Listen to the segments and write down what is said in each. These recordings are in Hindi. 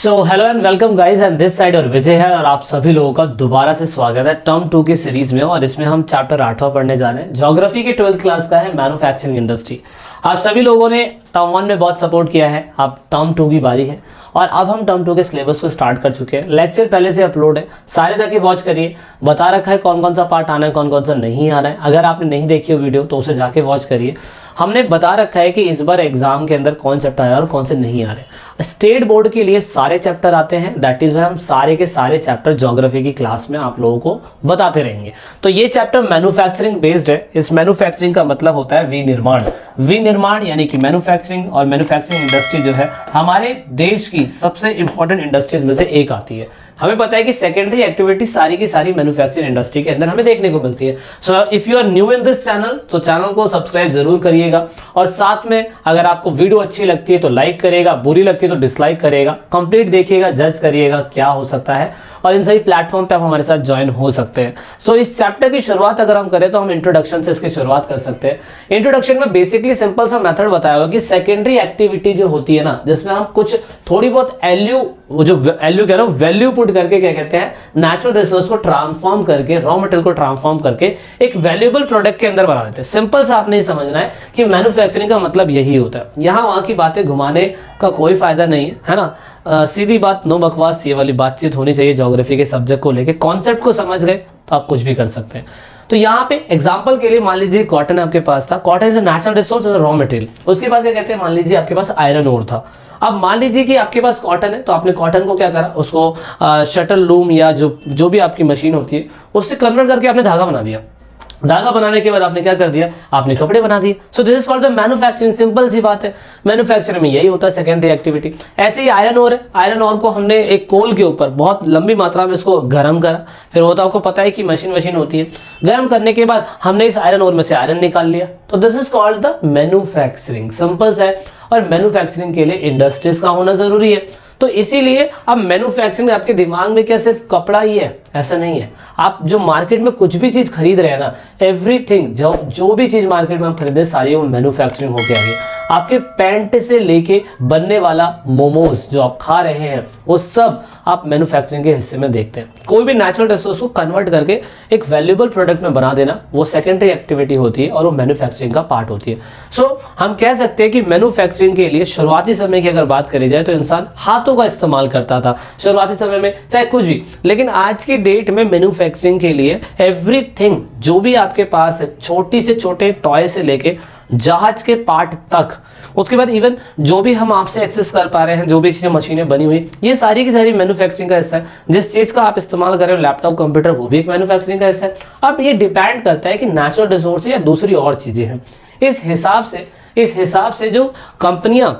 So hello and welcome guys and this side और विजय है और आप सभी लोगों का दोबारा से स्वागत है टर्म 2 की सीरीज में। और इसमें हम चैप्टर 8वां पढ़ने जा रहे हैं। ज्योग्राफी की 12th क्लास का है मैन्युफैक्चरिंग इंडस्ट्री। आप सभी लोगों ने टर्म 1 में बहुत सपोर्ट किया है, अब टर्म 2 की बारी है और अब हम टर्म 2 के सिलेबस को स्टार्ट कर चुके हैं। लेक्चर पहले से अपलोड है, सारे जाके वॉच करिए। बता रखा है कौन कौन सा पार्ट आना है, कौन कौन सा नहीं आ रहा है। अगर आपने नहीं देखी हो वीडियो तो उसे जाके वॉच करिए। हमने बता रखा है कि इस बार एग्जाम के अंदर कौन चैप्टर आया और कौन से नहीं आ रहे। स्टेट बोर्ड के लिए सारे चैप्टर आते हैं, दैट इज हम सारे के सारे चैप्टर ज्योग्राफी की क्लास में आप लोगों को बताते रहेंगे। तो ये चैप्टर मैन्युफैक्चरिंग बेस्ड है। इस मैन्युफैक्चरिंग का मतलब होता है विनिर्माण। विनिर्माण यानी कि मैन्युफैक्चरिंग, और मैन्युफैक्चरिंग इंडस्ट्री जो है हमारे देश की सबसे इंपॉर्टेंट इंडस्ट्रीज में से एक आती है। हमें पता है कि सेकेंडरी एक्टिविटी सारी की सारी मैन्युफैक्चरिंग इंडस्ट्री के अंदर हमें देखने को मिलती है। So if you are new in this channel तो चैनल को सब्सक्राइब जरूर करिएगा और साथ में अगर आपको वीडियो अच्छी लगती है तो लाइक करिएगा, बुरी लगती है तो डिसलाइक करिएगा। कंप्लीट देखिएगा, जज करिएगा क्या हो सकता है और इन सभी प्लेटफॉर्म पे आप हमारे साथ ज्वाइन हो सकते हैं। सो इस चैप्टर की शुरुआत अगर हम करें तो हम इंट्रोडक्शन से इसकी शुरुआत कर सकते हैं। इंट्रोडक्शन में बेसिकली सिंपल सा मेथड बताया हुआ कि सेकेंडरी एक्टिविटी जो होती है ना, जिसमें हम कुछ थोड़ी बहुत वैल्यू पुट करके क्या कहते हैं, नेचुरल रिसोर्स को ट्रांसफॉर्म करके, रॉ मटेरियल को ट्रांसफॉर्म करके एक वैल्यूएबल प्रोडक्ट के अंदर बना देते हैं। सिंपल सा आपने समझना है कि मैन्युफैक्चरिंग का मतलब यही होता है। यहाँ वहां की बातें घुमाने का कोई फायदा नहीं है ना। सीधी बात, नो बकवास, ये वाली बातचीत होनी चाहिए। ज्योग्राफी के सब्जेक्ट को लेके कॉन्सेप्ट को समझ गए तो आप कुछ भी कर सकते हैं। तो यहाँ पे एग्जांपल के लिए मान लीजिए कॉटन आपके पास था। Cotton is a natural resource और रॉ मटेरियल। उसके बाद क्या कहते हैं, मान लीजिए आपके पास आयरन ओर था। अब मान लीजिए कि आपके पास कॉटन है तो आपने कॉटन को क्या करा, उसको शटल लूम या जो भी आपकी मशीन होती है उससे कन्वर्ट करके आपने धागा बना दिया। धागा बनाने के बाद आपने क्या कर दिया, आपने कपड़े बना दिए। So this is called the manufacturing. Simple सी बात है, मैन्युफैक्चरिंग में यही होता है सेकेंडरी एक्टिविटी। ऐसे ही आयरन ओर है। आयरन ओर को हमने एक कोल के ऊपर बहुत लंबी मात्रा में इसको गर्म करा। फिर वो तो आपको पता है कि मशीन होती है। गर्म करने के बाद हमने इस आयरन ओर में से आयरन निकाल लिया। तो this is called the manufacturing. Simple है। और मैन्युफैक्चरिंग के लिए इंडस्ट्रीज का होना जरूरी है। तो इसीलिए अब मैन्युफैक्चरिंग आपके दिमाग में क्या सिर्फ कपड़ा ही है, ऐसा नहीं है। आप जो मार्केट में कुछ भी चीज खरीद रहे हैं ना, एवरीथिंग, जो भी चीज मार्केट में आप खरीदे सारी वो मैन्युफैक्चरिंग होके आ गई। आपके पैंट से लेके बनने वाला मोमोज जो आप खा रहे हैं वो सब आप मैन्युफैक्चरिंग के हिस्से में देखते हैं। कोई भी नेचुरल रिसोर्स को कन्वर्ट करके एक वैल्यूएबल प्रोडक्ट में बना देना वो सेकेंडरी एक्टिविटी होती है और वो मैन्युफैक्चरिंग का पार्ट होती है। सो हम कह सकते हैं कि मैन्युफैक्चरिंग के लिए शुरुआती समय की अगर बात करी जाए तो इंसान हाथों का इस्तेमाल करता था शुरुआती समय में, चाहे कुछ भी। लेकिन आज की डेट में मैन्युफैक्चरिंग के लिए एवरीथिंग जो भी आपके पास है, छोटी से छोटे टॉय से लेके जहाज के पार्ट तक, उसके बाद इवन जो भी हम आपसे एक्सेस कर पा रहे हैं, जो भी चीजें मशीनें बनी हुई, ये सारी की सारी मैन्युफैक्चरिंग का हिस्सा है। जिस चीज का आप इस्तेमाल कर रहे हो, लैपटॉप, कंप्यूटर, वो भी एक मैन्युफैक्चरिंग का हिस्सा है। अब ये डिपेंड करता है कि नेचुरल रिसोर्स या दूसरी और चीजें हैं। इस हिसाब से जो कंपनियां,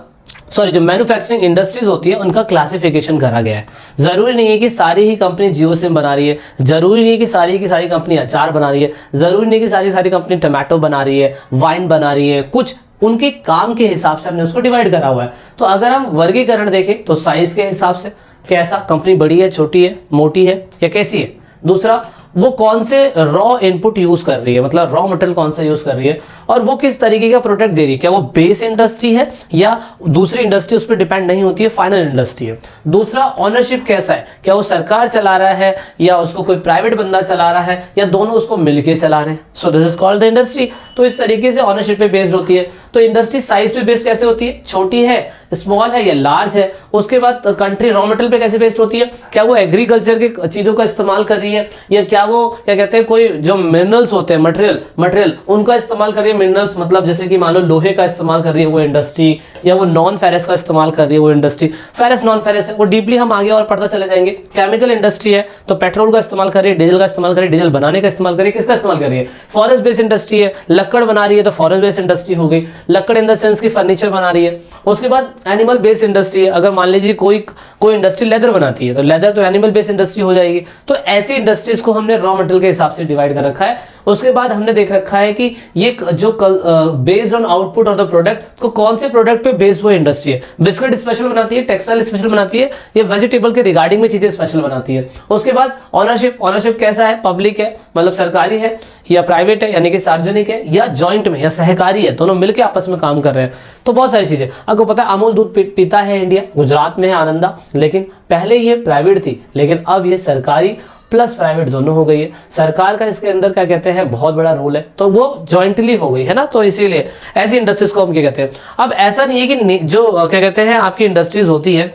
जो मैन्युफैक्चरिंग इंडस्ट्रीज होती है उनका क्लासिफिकेशन करा गया है। जरूरी नहीं है कि सारी ही कंपनी जियो सिम बना रही है, जरूरी नहीं है कि सारी की सारी कंपनी अचार बना रही है, जरूरी नहीं है कि सारी की सारी कंपनी टमाटो बना रही है, वाइन बना रही है। कुछ उनके काम के हिसाब से हमने उसको डिवाइड करा हुआ है। तो अगर हम वर्गीकरण देखें तो साइज के हिसाब से, कैसा कंपनी बड़ी है, छोटी है, मोटी है या कैसी है। दूसरा, वो कौन से रॉ इनपुट यूज कर रही है, मतलब रॉ मटेरियल कौन सा यूज कर रही है और वो किस तरीके का प्रोडक्ट दे रही है। क्या वो बेस इंडस्ट्री है या दूसरी इंडस्ट्री उस पर डिपेंड नहीं होती है, फाइनल इंडस्ट्री है। दूसरा, ओनरशिप कैसा है, क्या वो सरकार चला रहा है या उसको कोई प्राइवेट बंदा चला रहा है या दोनों उसको मिलके चला रहे हैं। सो this is called the industry. तो इस तरीके से ओनरशिप पे बेस्ड होती है। तो इंडस्ट्री साइज पे बेस्ड कैसे होती है, छोटी है, स्मॉल है या लार्ज है। उसके बाद कंट्री रॉ मटेरियल पे कैसे बेस्ड होती है, क्या वो एग्रीकल्चर के चीजों का इस्तेमाल कर रही है या क्या वो क्या कहते हैं, कोई जो मिनरल्स होते हैं, मटेरियल उनका इस्तेमाल कर रही है। मिनरल्स मतलब जैसे कि मान लो लोहे का इस्तेमाल कर रही है वो इंडस्ट्री, या वो नॉन फेरस का इस्तेमाल कर रही है वो इंडस्ट्री। फेरस नॉन फेरस है वो डीपली हम आगे और पढ़ता चले जाएंगे। केमिकल इंडस्ट्री है तो पेट्रोल का इस्तेमाल कर रही है, डीजल का इस्तेमाल कर रही है, डीजल बनाने का इस्तेमाल कर रही है, किसका इस्तेमाल कर रही है, फॉरेस्ट बेस्ड इंडस्ट्री है, लकड़ बना रही है तो फॉरेस्ट बेस्ड इंडस्ट्री हो गई। लकड़ इन द सेंस की फर्नीचर बना रही है। उसके बाद एनिमल बेस्ड इंडस्ट्री है। अगर मान लीजिए कोई इंडस्ट्री लेदर बनाती है तो लेदर तो एनिमल बेस्ड इंडस्ट्री हो जाएगी। तो ऐसी इंडस्ट्रीज को हमने रॉ मटेरियल के हिसाब से डिवाइड कर रखा है। उसके बाद हमने देख रखा है कि ये जो based on output of the product, तो कौन से प्रोडक्ट पे बेस्ड वो इंडस्ट्री है। बिस्किट स्पेशल बनाती है, टेक्सटाइल स्पेशल बनाती है, ये वेजिटेबल के रिगार्डिंग में चीजें स्पेशल बनाती है। उसके बाद ऑनरशिप कैसा है, पब्लिक है मतलब सरकारी है या प्राइवेट है यानी कि सार्वजनिक है, या जॉइंट में या सहकारी है, दोनों मिलकर आपस में काम कर रहे हैं। तो बहुत सारी चीजें, आपको पता है अमूल दूध पीता है इंडिया, गुजरात में है आनंदा, लेकिन पहले ये प्राइवेट थी लेकिन अब ये सरकारी प्लस प्राइवेट दोनों हो गई है। सरकार का इसके अंदर क्या कहते हैं बहुत बड़ा रोल है, तो वो जॉइंटली हो गई है ना, तो इसीलिए ऐसी इंडस्ट्रीज को हम क्या कहते हैं। अब ऐसा नहीं है कि जो क्या कहते हैं आपकी इंडस्ट्रीज होती है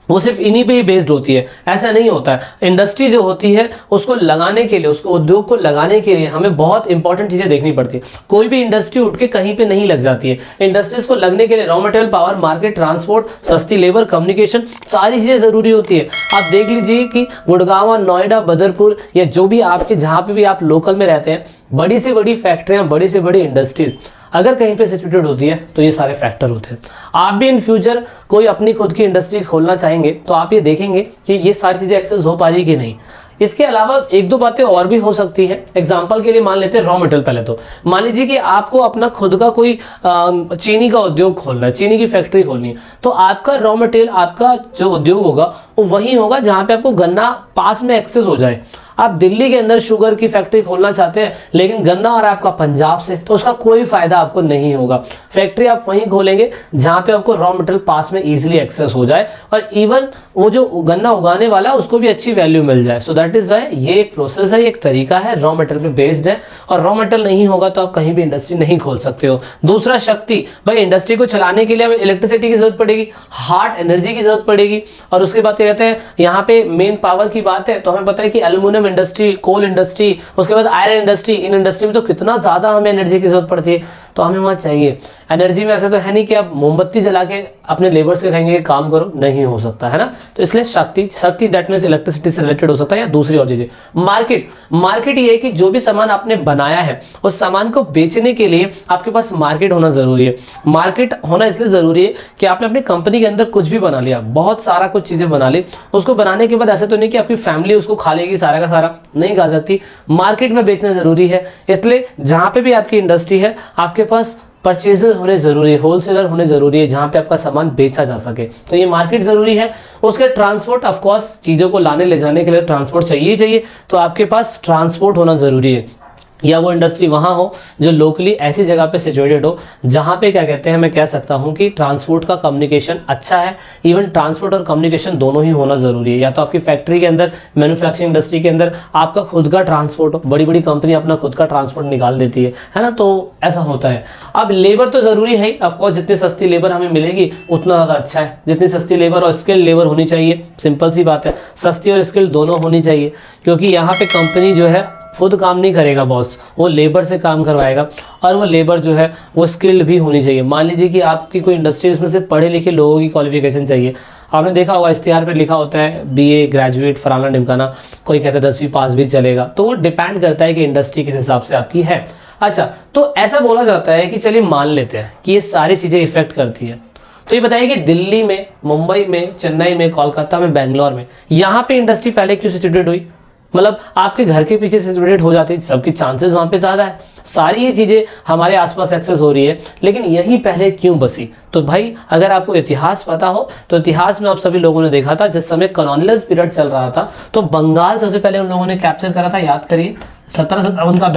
वो सिर्फ इन्हीं पे ही बेस्ड होती है, ऐसा नहीं होता है। इंडस्ट्री जो होती है उसको लगाने के लिए, उसको उद्योग को लगाने के लिए हमें बहुत इंपॉर्टेंट चीजें देखनी पड़ती है। कोई भी इंडस्ट्री उठ के कहीं पे नहीं लग जाती है। इंडस्ट्रीज को लगने के लिए raw material, power, market, transport, सस्ती लेबर, कम्युनिकेशन, सारी चीजें जरूरी होती है। आप देख लीजिए कि गुड़गांव, नोएडा, बदरपुर या जो भी आपके जहां पे भी आप लोकल में रहते हैं, बड़ी से बड़ी फैक्ट्रियां, बड़ी से बड़ी इंडस्ट्रीज अगर कहीं पे सिचुएटेड होती है तो ये सारे फैक्टर होते हैं। आप भी इन फ्यूचर कोई अपनी खुद की इंडस्ट्री खोलना चाहेंगे तो आप ये देखेंगे कि ये सारी चीजें एक्सेस हो पा रही कि नहीं। इसके अलावा एक दो बातें और भी हो सकती है। एग्जांपल के लिए मान लेते हैं रॉ मटेरियल। पहले तो मान लीजिए कि आपको अपना खुद का कोई चीनी का उद्योग खोलना है, चीनी की फैक्ट्री खोलनी है, तो आपका रॉ मटेरियल, आपका जो उद्योग होगा वो वही होगा जहां पे आपको गन्ना पास में एक्सेस हो जाए। आप दिल्ली के अंदर शुगर की फैक्ट्री खोलना चाहते हैं लेकिन गन्ना आ रहा है आपका पंजाब से, तो उसका कोई फायदा आपको नहीं होगा। फैक्ट्री आप वहीं खोलेंगे जहां पे आपको रॉ मटेरियल पास में इजीली एक्सेस हो जाए और इवन वो जो गन्ना उगाने वाला है उसको भी अच्छी वैल्यू मिल जाए। सो दैट इज वाई ये एक प्रोसेस है, एक तरीका है, रॉ मटेरियल पे बेस्ड है। और रॉ मटेरियल नहीं होगा तो आप कहीं भी इंडस्ट्री नहीं खोल सकते हो। दूसरा शक्ति, भाई इंडस्ट्री को चलाने के लिए हमें इलेक्ट्रिसिटी की जरूरत पड़ेगी, हार्ड एनर्जी की जरूरत पड़ेगी। और उसके बाद क्या कहते हैं यहाँ पे मेन पावर की बात है तो हमें पता है कि एल्यूमिनियम इंडस्ट्री, कोल इंडस्ट्री, उसके बाद आयरन इंडस्ट्री, इन इंडस्ट्री में तो कितना ज्यादा हमें एनर्जी की जरूरत पड़ती है, तो हमें वहां चाहिए एनर्जी में। ऐसा तो है नहीं कि आप मोमबत्ती जला के अपने लेबर से कहेंगे काम करो, नहीं हो सकता है ना। तो इसलिए शक्ति दैट मींस इलेक्ट्रिसिटी से रिलेटेड हो सकता है या दूसरी और चीजें। मार्केट ये है कि जो भी सामान आपने बनाया है उस सामान को बेचने के लिए आपके पास मार्केट होना जरूरी है। मार्केट होना इसलिए जरूरी है कि आपने अपनी कंपनी के अंदर कुछ भी बना लिया, बहुत सारा कुछ चीजें बना ली, उसको बनाने के बाद ऐसा तो नहीं कि आपकी फैमिली उसको खा लेगी सारा का सारा, नहीं खा सकती। मार्केट में बेचना जरूरी है। इसलिए जहां पे भी आपकी इंडस्ट्री है आपके पास परचेजर होने जरूरी है, होलसेलर होने जरूरी है जहां पे आपका सामान बेचा जा सके। तो ये मार्केट जरूरी है। उसके ट्रांसपोर्ट, ऑफ कोर्स चीजों को लाने ले जाने के लिए ट्रांसपोर्ट चाहिए ही चाहिए, तो आपके पास ट्रांसपोर्ट होना जरूरी है। या वो इंडस्ट्री वहां हो जो लोकली ऐसी जगह पे सिचुएटेड हो जहां पे क्या कहते हैं, मैं कह सकता हूं कि ट्रांसपोर्ट का कम्युनिकेशन अच्छा है। इवन ट्रांसपोर्ट और कम्युनिकेशन दोनों ही होना जरूरी है। या तो आपकी फैक्ट्री के अंदर, मैन्युफैक्चरिंग इंडस्ट्री के अंदर आपका खुद का ट्रांसपोर्ट हो, बड़ी बड़ी कंपनी अपना खुद का ट्रांसपोर्ट निकाल देती है ना, तो ऐसा होता है। अब लेबर तो जरूरी है, ऑफकोर्स जितनी सस्ती लेबर हमें मिलेगी उतना ज्यादा अच्छा है। जितनी सस्ती लेबर और स्किल्ड लेबर होनी चाहिए, सिंपल सी बात है, सस्ती और स्किल्ड दोनों होनी चाहिए, क्योंकि यहाँ पे कंपनी जो है खुद काम नहीं करेगा बॉस, वो लेबर से काम करवाएगा और वो लेबर जो है वो स्किल्ड भी होनी चाहिए। मान लीजिए कि आपकी कोई इंडस्ट्री इसमें से पढ़े लिखे लोगों की क्वालिफिकेशन चाहिए। आपने देखा होगा इश्तिहार पे लिखा होता है बीए ग्रेजुएट फलाना ढिमकाना, कोई कहता है 10वीं पास भी चलेगा, तो वो डिपेंड करता है कि इंडस्ट्री किस हिसाब से आपकी है। अच्छा, तो ऐसा बोला जाता है कि चलिए मान लेते हैं कि ये सारी चीज़ें इफेक्ट करती है, तो ये बताइए कि दिल्ली में, मुंबई में, चेन्नई में, कोलकाता में, बेंगलोर में, यहाँ पे इंडस्ट्री पहले क्यों सिचुएटेड हुई? मतलब आपके घर के पीछे सिचुएटेड हो जाती, सबकी चांसेस वहां पे ज्यादा है, सारी ये चीजें हमारे आसपास एक्सेस हो रही है, लेकिन यही पहले क्यों बसी? तो भाई अगर आपको इतिहास पता हो तो इतिहास में आप सभी लोगों ने देखा था जिस समय कॉलोनियल पीरियड चल रहा था तो बंगाल सबसे पहले उन लोगों ने कैप्चर करा था। याद करिए 1757 का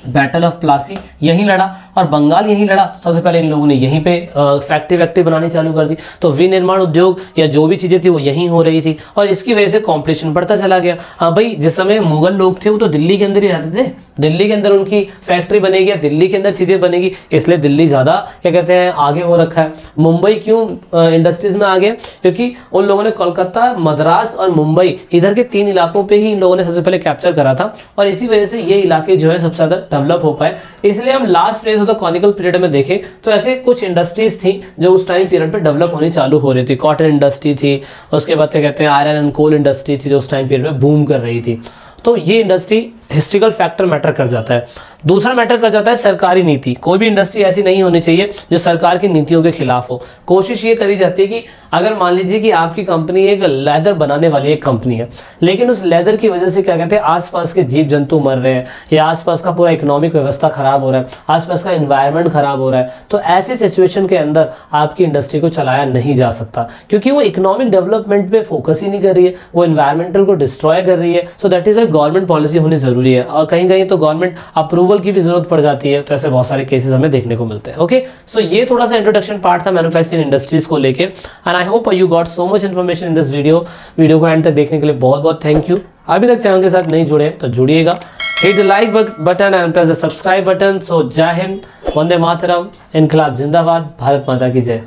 बैटल ऑफ प्लासी यहीं लड़ा और बंगाल यहीं लड़ा। सबसे पहले इन लोगों ने यहीं पे फैक्ट्री बनानी चालू कर दी, तो विनिर्माण उद्योग या जो भी चीजें थी वो यहीं हो रही थी और इसकी वजह से कंपटीशन बढ़ता चला गया। हाँ भाई, जिस समय मुगल लोग थे वो तो दिल्ली के अंदर ही रहते थे, दिल्ली के अंदर उनकी फैक्ट्री बनेगी या दिल्ली के अंदर चीजें बनेगी, इसलिए दिल्ली ज्यादा क्या कहते हैं आगे हो रखा है। मुंबई क्यों इंडस्ट्रीज में आ गया? क्योंकि उन लोगों ने कोलकाता, मद्रास और मुंबई इधर के 3 इलाकों पे ही इन लोगों ने सबसे पहले कैप्चर करा था और इसी वजह से ये इलाके जो है सबसे ज्यादा डेवलप हो पाए। इसलिए हम last phase of the conical period में देखें तो ऐसे कुछ इंडस्ट्रीज थी जो उस टाइम पीरियड पे डेवलप होनी चालू हो रही थी। कॉटन इंडस्ट्री थी, उसके बाद क्या कहते हैं आयरन एंड कोल इंडस्ट्री थी जो उस टाइम पीरियड में बूम कर रही थी। तो ये इंडस्ट्री हिस्ट्रिकल फैक्टर मैटर कर जाता है। दूसरा मैटर कर जाता है सरकारी नीति। कोई भी इंडस्ट्री ऐसी नहीं होनी चाहिए जो सरकार की नीतियों के खिलाफ हो। कोशिश ये करी जाती है कि अगर मान लीजिए कि आपकी कंपनी एक लेदर बनाने वाली एक कंपनी है, लेकिन उस लेदर की वजह से क्या कहते हैं आसपास के जीव जंतु मर रहे हैं या आसपास का पूरा इकोनॉमिक व्यवस्था खराब हो रहा है, आसपास का एनवायरनमेंट खराब हो रहा है, तो ऐसी सिचुएशन के अंदर आपकी इंडस्ट्री को चलाया नहीं जा सकता, क्योंकि वो इकोनॉमिक डेवलपमेंट पे फोकस ही नहीं कर रही है, वो एनवायरमेंटल को डिस्ट्रॉय कर रही है। So that is why government policy होनी जरूरी है, और कहीं कहीं तो गवर्नमेंट अप्रूवल की भी जरूरत पड़ जाती है। तो ऐसे बहुत सारे केसेस हमें देखने को मिलते हैं। ओके, सो ये थोड़ा सा इंट्रोडक्शन पार्ट था मैन्युफैक्चरिंग इंडस्ट्रीज को लेके, and I hope you got so much information in this video. Video को एंड तक देखने के लिए बहुत बहुत थैंक यू। अभी तक चैनल के साथ नहीं जुड़े तो जुड़िएगा, hit the like button and press the subscribe button. So जय हिंद, वंदे मातरम, इनकलाब जिंदाबाद, भारत माता की जय।